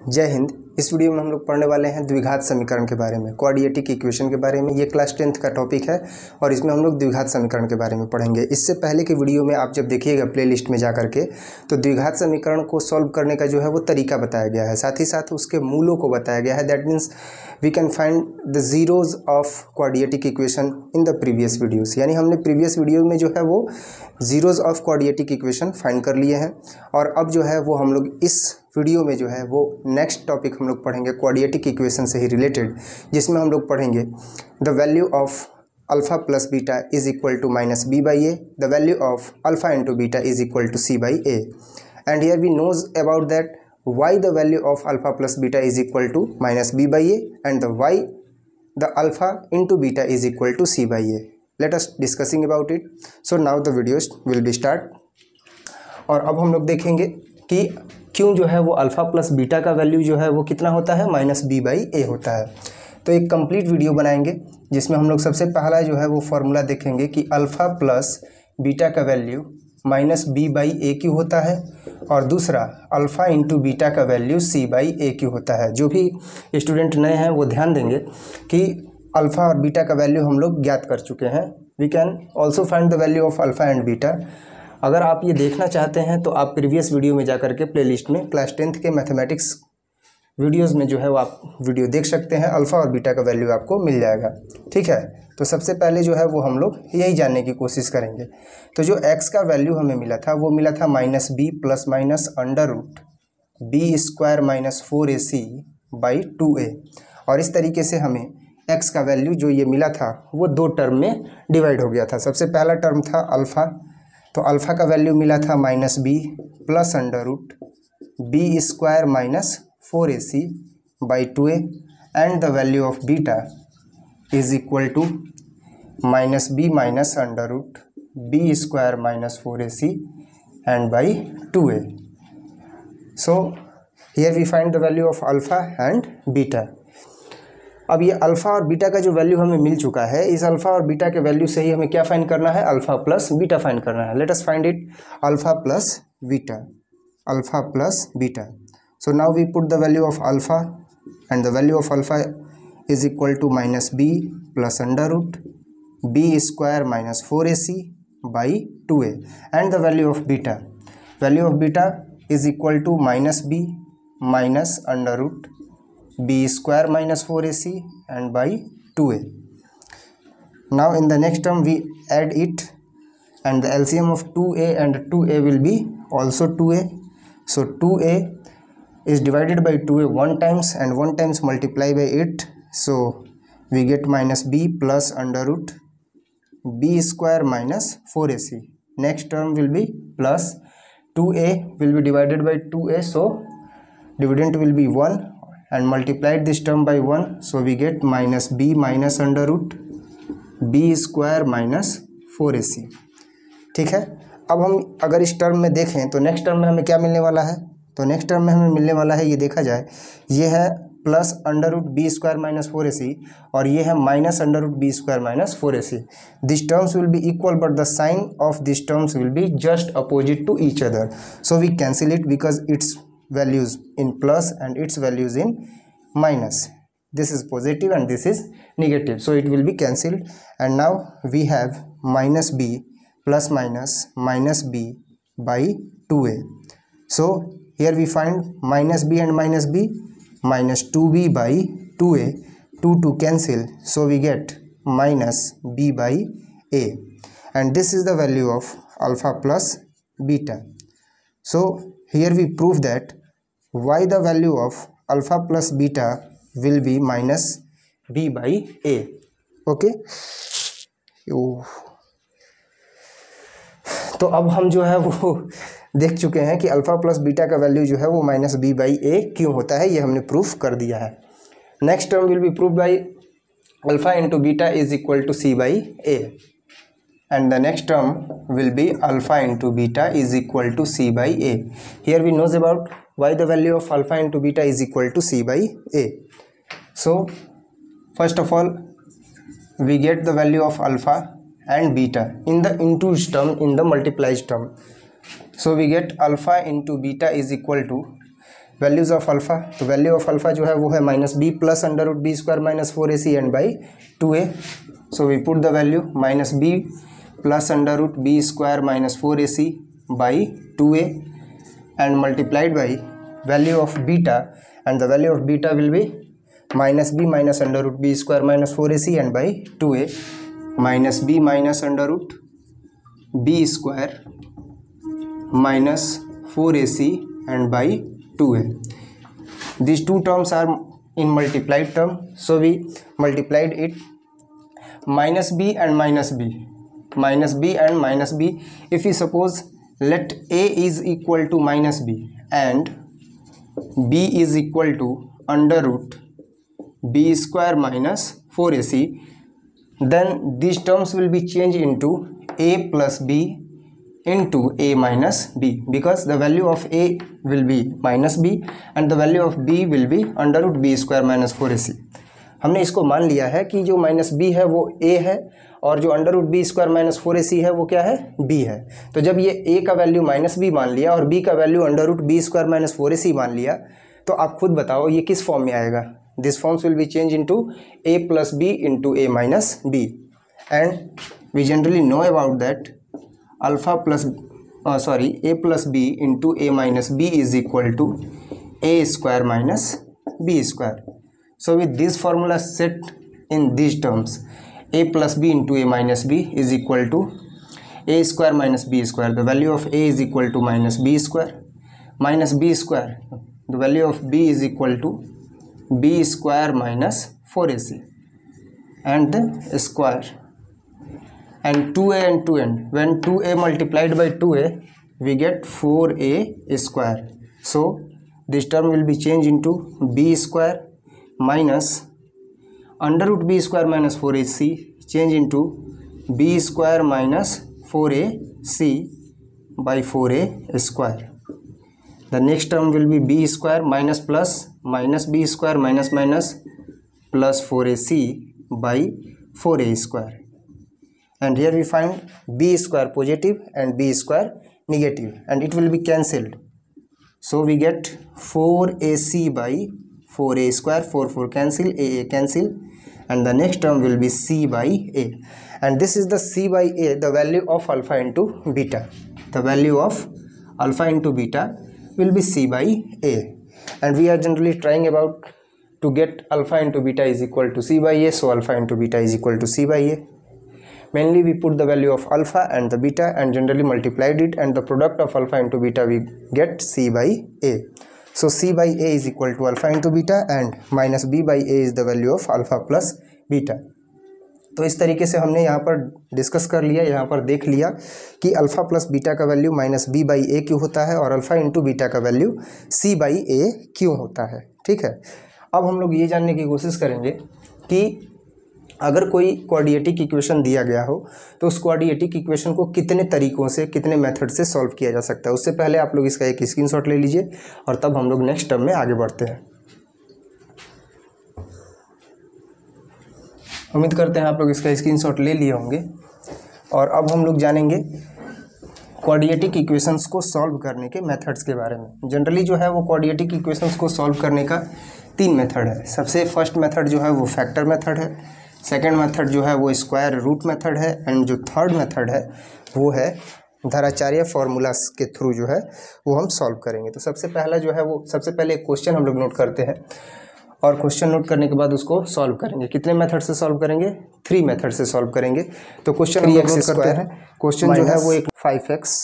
जय हिंद। इस वीडियो में हम लोग पढ़ने वाले हैं द्विघात समीकरण के बारे में, क्वाड्रेटिक इक्वेशन के बारे में। ये क्लास 10th का टॉपिक है और इसमें हम लोग द्विघात समीकरण के बारे में पढ़ेंगे। इससे पहले के वीडियो में आप जब देखिएगा प्लेलिस्ट में जा करके, तो द्विघात समीकरण को सॉल्व करने का जो है वो तरीका बताया गया है, साथ ही साथ उसके मूलों को बताया गया है। That means we can find the zeros of quadratic equation in the previous videos. यानी हमने प्रीवियस वीडियो में जो है वो zeros of quadratic equation find कर लिए हैं और अब जो है वो हम लोग इस वीडियो में जो है वो नेक्स्ट टॉपिक हम लोग पढ़ेंगे क्वाड्रेटिक इक्वेशन से ही रिलेटेड, जिसमें हम लोग पढ़ेंगे the value of alpha plus beta is equal to minus B by A, the value of alpha into beta is equal to C by A, and here we knows about that why the value of alpha plus beta is equal to minus b by a and why the alpha into beta is equal to c by a. Let us discussing about it. So now the videos will be start. और अब हम लोग देखेंगे कि क्यों जो है वो अल्फ़ा प्लस बीटा का वैल्यू जो है वो कितना होता है, माइनस बी बाई ए होता है। तो एक कंप्लीट वीडियो बनाएंगे जिसमें हम लोग सबसे पहला जो है वो फॉर्मूला देखेंगे कि अल्फ़ा प्लस बीटा का वैल्यू माइनस बी बाई ए क्यों होता है, और दूसरा अल्फ़ा इंटू बीटा का वैल्यू सी बाई ए क्यों होता है। जो भी स्टूडेंट नए हैं वो ध्यान देंगे कि अल्फ़ा और बीटा का वैल्यू हम लोग ज्ञात कर चुके हैं। We can also find the value of alpha and beta. अगर आप ये देखना चाहते हैं तो आप प्रीवियस वीडियो में जा करके प्लेलिस्ट में क्लास 10th के मैथमेटिक्स वीडियोज़ में जो है वो आप वीडियो देख सकते हैं। अल्फ़ा और बीटा का वैल्यू आपको मिल जाएगा, ठीक है। तो सबसे पहले जो है वो हम लोग यही जानने की कोशिश करेंगे। तो जो x का वैल्यू हमें मिला था वो मिला था minus B plus minus under root B square minus 4ac by 2a, और इस तरीके से हमें x का वैल्यू जो ये मिला था वो दो टर्म में डिवाइड हो गया था। सबसे पहला टर्म था अल्फ़ा, तो अल्फ़ा का वैल्यू मिला था minus B plus under root B square minus 4ac by 2a, and the value of beta is equal to minus b minus under root b square minus 4ac and by 2a. So here we find the value of alpha and beta. अब ये alpha और beta का जो value हमें मिल चुका है, इस alpha और बीटा के वैल्यू से ही हमें क्या फाइंड करना है, अल्फ़ा प्लस बीटा फाइंड करना है। Let us find it, alpha plus beta, alpha plus beta. So now we put the value of alpha and the value of alpha is equal to minus b plus under root b square minus 4ac by 2a, and the value of beta is equal to minus b minus under root b square minus 4ac and by 2a. Now in the next term we add it, and the LCM of 2a and 2a will be also 2a. So 2a is divided by 2a one times and one times multiply by it. So we get minus b plus under root b square minus 4ac. Next term will be plus 2a will be divided by 2a, so dividend will be 1 and multiplied this term by 1, so we get minus b minus under root b square minus 4ac, ठीक है। अब हम अगर इस term में देखें तो next term में हमें क्या मिलने वाला है, तो नेक्स्ट टर्म में हमें मिलने वाला है, ये देखा जाए, ये है plus under root B square minus 4ac और ये है minus under root B square minus 4ac. This terms will be equal but the sign of this terms will be just opposite to each other. So we cancel it because it's values in plus and its values in minus. This is positive and this is negative, so it will be cancelled, and now we have minus b plus minus b by 2a. So here we find minus b and minus b, minus 2b by 2a, 2 cancel, so we get minus b by a, and this is the value of alpha plus beta. So here we prove that why the value of alpha plus beta will be minus b by a. Okay. तो अब हम जो है वो देख चुके हैं कि अल्फ़ा प्लस बीटा का वैल्यू जो है वो माइनस बी बाई ए क्यों होता है, ये हमने प्रूफ कर दिया है. Next term will be prove by alpha into beta is equal to C by A, and the next term will be alpha into beta is equal to c by a. Here we knows about why the value of alpha into beta is equal to c by a. So first of all we get the value of alpha and beta in the into term, in the multiplied term. So we get alpha into beta is equal to values of alpha, तो value of alpha जो है वो है -b plus √b² - 4ac and by 2a। So we put the value -b plus √b² - 4ac by 2a and multiplied by value of beta, and the value of beta will be -b minus √b² - 4ac and by 2a minus b minus √b² minus 4ac and by 2a. These two terms are in multiplied term, so we multiplied it -b and -b, -b and -b. If we suppose let a is equal to -b and b is equal to √b² minus 4ac, then these terms will be changed into a plus b into a minus b, because the value of a will be -b and the value of b will be √b² minus 4ac. हमने इसको मान लिया है कि जो -b है वो a है और जो √b² minus 4ac है वो क्या है, b है। तो जब ये a का वैल्यू -b मान लिया और b का वैल्यू √b² minus 4ac मान लिया, तो आप खुद बताओ ये किस फॉर्म में आएगा। This forms will be change into a plus b into a minus b, and we generally know about that a plus b into a minus b is equal to a² minus b². So with this formula set in these terms, a plus b into a minus b is equal to a² minus b². The value of a is equal to -b² minus b². The value of b is equal to b² minus 4ac and the square, and 2a and 2n. When 2a multiplied by 2a, we get 4a². So this term will be changed into b² minus √b² minus 4ac, change into b² minus 4ac by 4a². The next term will be b² minus plus minus b² minus minus plus 4ac by 4a². And here we find b² positive and b² negative, and it will be cancelled. So we get 4ac by 4a², 4 cancel, a cancel, and the next term will be c by a. And this is the c by a, the value of alpha into beta. The value of alpha into beta will be c by a, and we are generally trying about to get alpha into beta is equal to c by a. So alpha into beta is equal to c by a. Mainly we put the value of alpha and the beta and generally multiplied it, and the product of alpha into beta we get c by a. So c by a is equal to alpha into beta and minus b by a is the value of alpha plus beta. तो इस तरीके से हमने यहाँ पर discuss कर लिया, यहाँ पर देख लिया कि अल्फ़ा प्लस बीटा का वैल्यू -b बाई ए क्यों होता है और अल्फ़ा इंटू बीटा का वैल्यू c बाई ए क्यों होता है। ठीक है, अब हम लोग ये जानने की कोशिश करेंगे कि अगर कोई क्वाड्रेटिक इक्वेशन दिया गया हो तो उस क्वाड्रेटिक इक्वेशन को कितने तरीकों से, कितने मेथड से सॉल्व किया जा सकता है। उससे पहले आप लोग इसका एक स्क्रीनशॉट ले लीजिए और तब हम लोग नेक्स्ट टर्म में आगे बढ़ते हैं। उम्मीद करते हैं आप लोग इसका स्क्रीनशॉट ले लिए होंगे। और अब हम लोग जानेंगे क्वाड्रेटिक इक्वेशंस को सॉल्व करने के मेथड्स के बारे में। जनरली जो है वो क्वाड्रेटिक इक्वेशंस को सॉल्व करने का 3 मेथड है। सबसे फर्स्ट मेथड जो है वो फैक्टर मेथड है, सेकंड मेथड जो है वो स्क्वायर रूट मेथड है, एंड जो थर्ड मेथड है वो है धाराचार्य फॉर्मूलास के थ्रू जो है वो हम सॉल्व करेंगे। तो सबसे पहला जो है वो, सबसे पहले एक क्वेश्चन हम लोग नोट करते हैं और क्वेश्चन नोट करने के बाद उसको सॉल्व करेंगे। कितने मेथड से सॉल्व करेंगे? 3 मेथड से सॉल्व करेंगे। तो क्वेश्चन हम नोट करते हैं। क्वेश्चन जो है वो एक 5x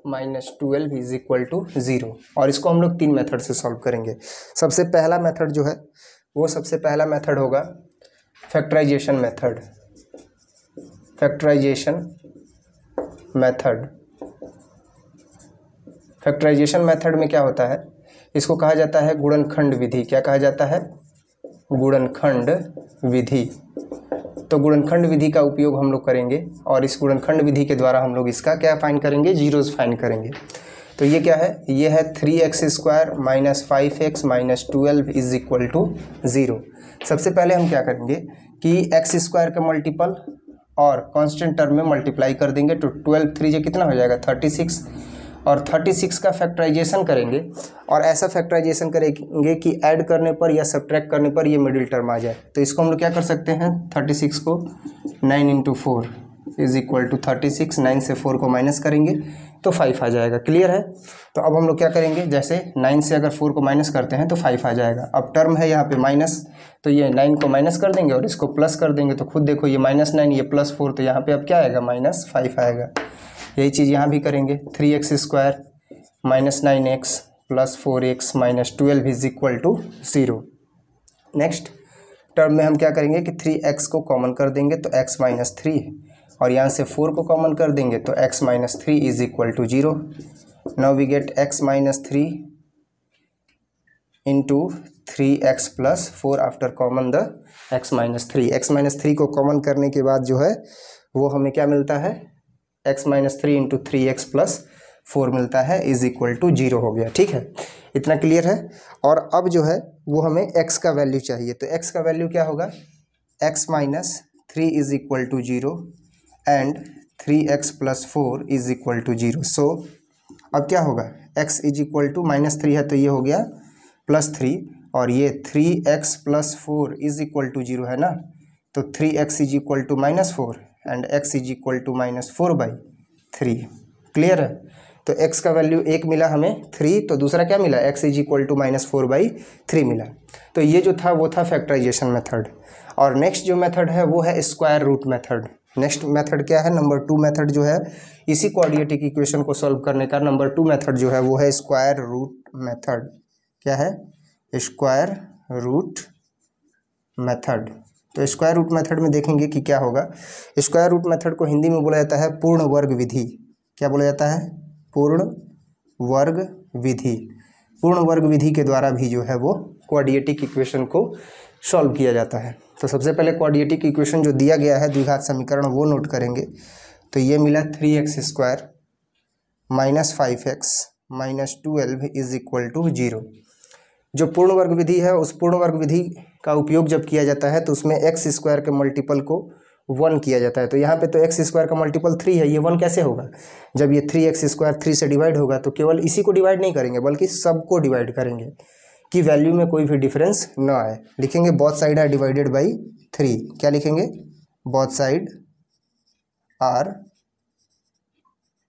- 12 इज इक्वल टू 0, और इसको हम लोग 3 मेथड से सॉल्व करेंगे। सबसे पहला मेथड जो है वो, सबसे पहला मेथड होगा factorization method. Factorization method, factorization method में क्या होता है, इसको कहा जाता है गुणनखंड विधि। क्या कहा जाता है? गुणनखंड विधि। तो गुणनखंड विधि का उपयोग हम लोग करेंगे और इस गुणनखंड विधि के द्वारा हम लोग इसका क्या फाइंड करेंगे? जीरोस फाइंड करेंगे। तो ये क्या है? ये है 3x² - 5x - 12 is equal to 0। सबसे पहले हम क्या करेंगे कि x² का मल्टीपल और कांस्टेंट टर्म में मल्टीप्लाई कर देंगे। तो 12 3 कितना हो जाएगा? 36, और 36 का फैक्टराइजेशन करेंगे और ऐसा फैक्टराइजेशन करेंगे कि ऐड करने पर या सब्ट्रैक्ट करने पर ये मिडिल टर्म आ जाए। तो इसको हम लोग क्या कर सकते हैं, 36 को 9 × 4 इज इक्वल टू 36, 9 से 4 को माइनस करेंगे तो 5 आ जाएगा। क्लियर है। तो अब हम लोग क्या करेंगे, जैसे 9 से अगर 4 को माइनस करते हैं तो 5 आ जाएगा। अब टर्म है यहाँ पे माइनस, तो ये 9 को माइनस कर देंगे और इसको प्लस कर देंगे, तो खुद देखो ये -9 ये +4, तो यहाँ पे अब क्या आएगा, -5 आएगा। यही चीज़ यहाँ भी करेंगे, 3x² -9x + 4x -12 is equal to 0। Next term में हम क्या करेंगे कि 3x को कॉमन कर देंगे तो x - 3, और यहाँ से 4 को कॉमन कर देंगे तो x - 3 is equal to 0। Now we get x - 3 into 3x + 4 after common the x - 3। x - 3 को कॉमन करने के बाद जो है वो हमें क्या मिलता है, x - 3 इंटू 3x + 4 मिलता है इज इक्वल टू 0 हो गया। ठीक है, इतना क्लियर है। और अब जो है वो हमें x का वैल्यू चाहिए, तो x का वैल्यू क्या होगा, x - 3 is equal to 0 and 3x + 4 is equal to 0। So अब क्या होगा, x इज इक्वल टू -3 है तो ये हो गया +3, और ये 3x + 4 इज इक्वल टू 0 है ना, तो 3x is equal to -4 and x is equal to -4/3। Clear है। तो x का वैल्यू 1 मिला हमें 3, तो दूसरा क्या मिला, x इज इक्वल टू -4/3 मिला। तो ये जो था वो था फैक्टराइजेशन मेथड। और नेक्स्ट जो मेथड है वो है square root method. Next method क्या है, नंबर 2 मेथड जो है इसी क्वाड्रेटिक इक्वेशन को सॉल्व करने का नंबर 2 मेथड जो है वो है स्क्वायर रूट मेथड। क्या है, स्क्वायर रूट मेथड। तो स्क्वायर रूट मेथड में देखेंगे कि क्या होगा। स्क्वायर रूट मेथड को हिंदी में बोला जाता है पूर्ण वर्ग विधि। क्या बोला जाता है, पूर्ण वर्ग विधि। पूर्ण वर्ग विधि के द्वारा भी जो है वो क्वाड्रेटिक इक्वेशन को सॉल्व किया जाता है। तो सबसे पहले क्वाड्रेटिक इक्वेशन जो दिया गया है द्विघात समीकरण वो नोट करेंगे। तो ये मिला 3x² -5x -12 is equal to 0। जो पूर्ण वर्ग विधि है उस पूर्ण वर्ग विधि का उपयोग जब किया जाता है तो उसमें x² के मल्टीपल को 1 किया जाता है। तो यहाँ पे तो x² का मल्टीपल 3 है, ये 1 कैसे होगा, जब ये 3x² 3 से डिवाइड होगा तो केवल इसी को डिवाइड नहीं करेंगे बल्कि सबको डिवाइड करेंगे कि वैल्यू में कोई भी डिफरेंस ना आए। लिखेंगे both side are divided by 3। क्या लिखेंगे, both side are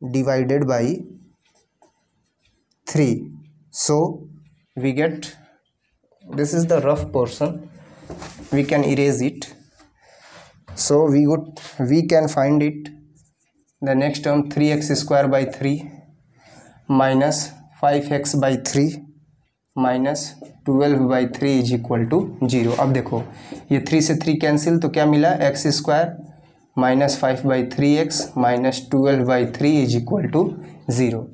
divided by 3। So we get, this is the rough portion, we can erase it. So we can find it, the next term 3x² 3 minus 5x/3 minus 12/3 is equal to 0। अब देखो ये 3 से 3 cancel, तो क्या मिला, x² minus 5/3x minus 12/3 is equal to 0।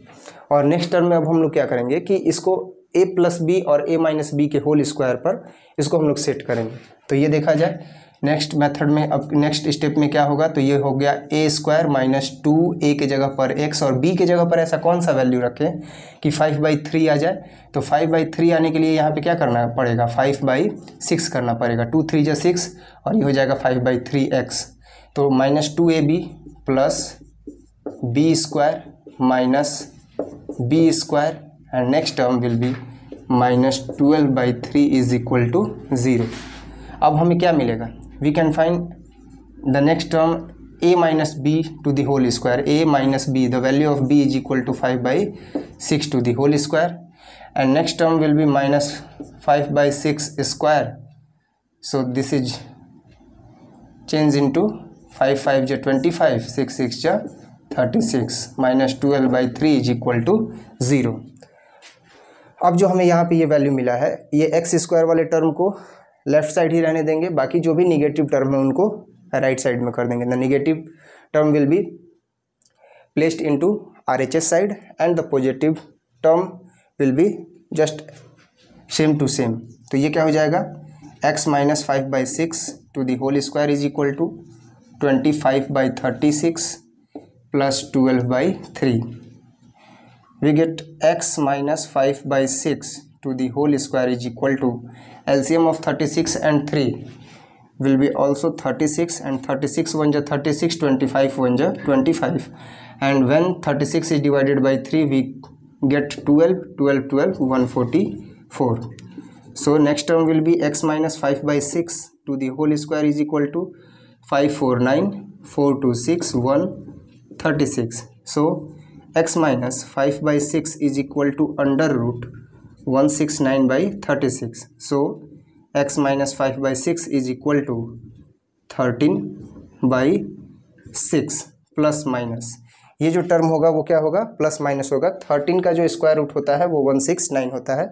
और next term में अब हम लोग क्या करेंगे कि इसको a + b और a - b के होल स्क्वायर पर इसको हम लोग सेट करेंगे। तो ये देखा जाए नेक्स्ट मेथड में, अब नेक्स्ट स्टेप में क्या होगा, तो ये हो गया a² - 2a के जगह पर x और b के जगह पर ऐसा कौन सा वैल्यू रखें कि 5/3 आ जाए। तो 5/3 आने के लिए यहाँ पे क्या करना पड़ेगा, 5/6 करना पड़ेगा। 2 3 × 6 और ये हो जाएगा 5/3x। तो -2ab + b² - b² and next term will be -12/3 is equal to 0। अब हमें क्या मिलेगा, we can find the next term a - b to the whole square। a - b, the value of b is equal to 5/6 to the whole square, and next term will be -5/6²। so this is change into 5 5 × 25, 6 6 × 36, -12/3 is equal to 0। अब जो हमें यहाँ पे ये value मिला है, ये x² वाले टर्म को लेफ्ट साइड ही रहने देंगे, बाकी जो भी निगेटिव टर्म है उनको राइट साइड में कर देंगे। The negative term will be placed into RHS side and the positive term will be just same to same. तो ये क्या हो जाएगा, x - 5/6 to the whole square is equal to 25/36 + 12/3। we get x - 5/6 to the whole square is equal to LCM of 36 and 3 will be also 36, and 36 1 × 36, 25 1 × 25, and when 36 is divided by 3 we get 12, 12, 12, 144. So next term will be x minus 5 by 6 to the whole square is equal to 549, 426, 136. So x minus 5 by 6 is equal to under root 169 by 36. So x minus 5 by 6 is equal to 13 by 6 plus minus, ये जो term होगा वो क्या होगा, plus minus होगा। 13 का जो square root होता है वो 169 होता है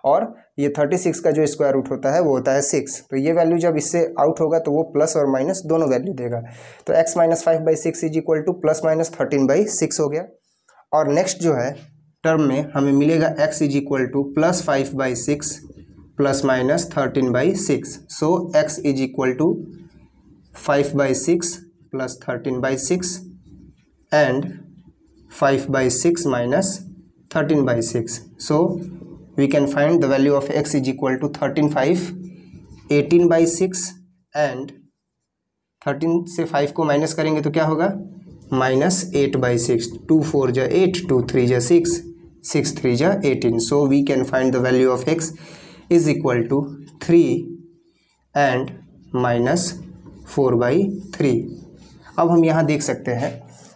और ये 36 का जो स्क्वायर रूट होता है वो होता है 6। तो ये वैल्यू जब इससे आउट होगा तो वो प्लस और माइनस दोनों वैल्यू देगा। तो x minus 5 by 6 is equal to plus minus 13 by 6 हो गया। और नेक्स्ट जो है टर्म में हमें मिलेगा x is equal to plus 5 by 6 plus minus 13 by 6। So x is equal to 5 by 6 plus 13 by 6 and 5 by 6 minus 13 by 6. So we can find the value of x is equal to 13 5 18 by 6 and 13 से 5 को minus करेंगे तो क्या होगा, minus 8 by 6, 2 4 जा 8, 2 3 जा 6, 6 3 जा 18. So we can find the value of x is equal to 3 and minus 4 by 3. अब हम यहाँ देख सकते हैं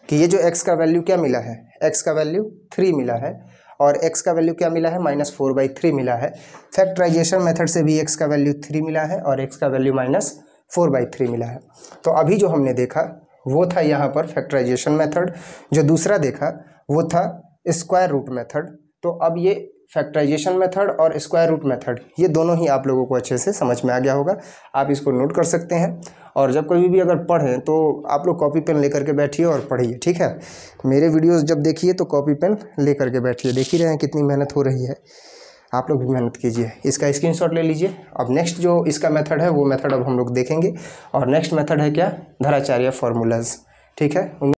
कि ये जो x का वैल्यू क्या मिला है, x का वैल्यू 3 मिला है और x का वैल्यू क्या मिला है, -4/3 मिला है। फैक्टराइजेशन मेथड से भी x का वैल्यू 3 मिला है और x का वैल्यू -4/3 मिला है। तो अभी जो हमने देखा वो था यहाँ पर फैक्टराइजेशन मेथड, जो दूसरा देखा वो था स्क्वायर रूट मेथड। तो अब ये फैक्टराइजेशन मेथड और स्क्वायर रूट मेथड ये दोनों ही आप लोगों को अच्छे से समझ में आ गया होगा। आप इसको नोट कर सकते हैं और जब कभी भी अगर पढ़ें तो आप लोग कॉपी पेन लेकर के बैठिए और पढ़िए, ठीक है। मेरे वीडियोस जब देखिए तो कॉपी पेन लेकर के बैठिए, देख ही रहे हैं कितनी मेहनत हो रही है, आप लोग भी मेहनत कीजिए। इसका स्क्रीनशॉट ले लीजिए। अब नेक्स्ट जो इसका मेथड है वो मेथड अब हम लोग देखेंगे और नेक्स्ट मेथड है क्या, धराचार्य फार्मूलाज, ठीक है।